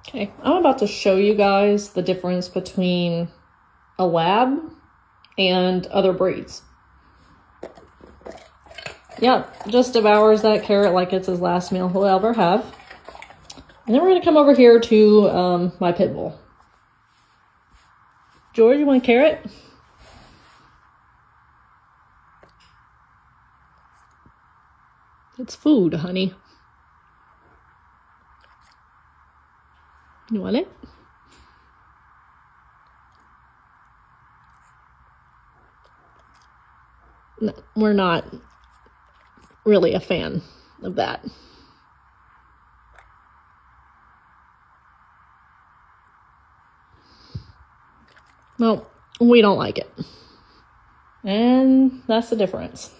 Okay, I'm about to show you guys the difference between a lab and other breeds. Yep, just devours that carrot like it's his last meal he'll ever have. And then we're going to come over here to my pit bull. George, you want a carrot? It's food, honey. You want it? No, we're not really a fan of that. No, we don't like it. And that's the difference.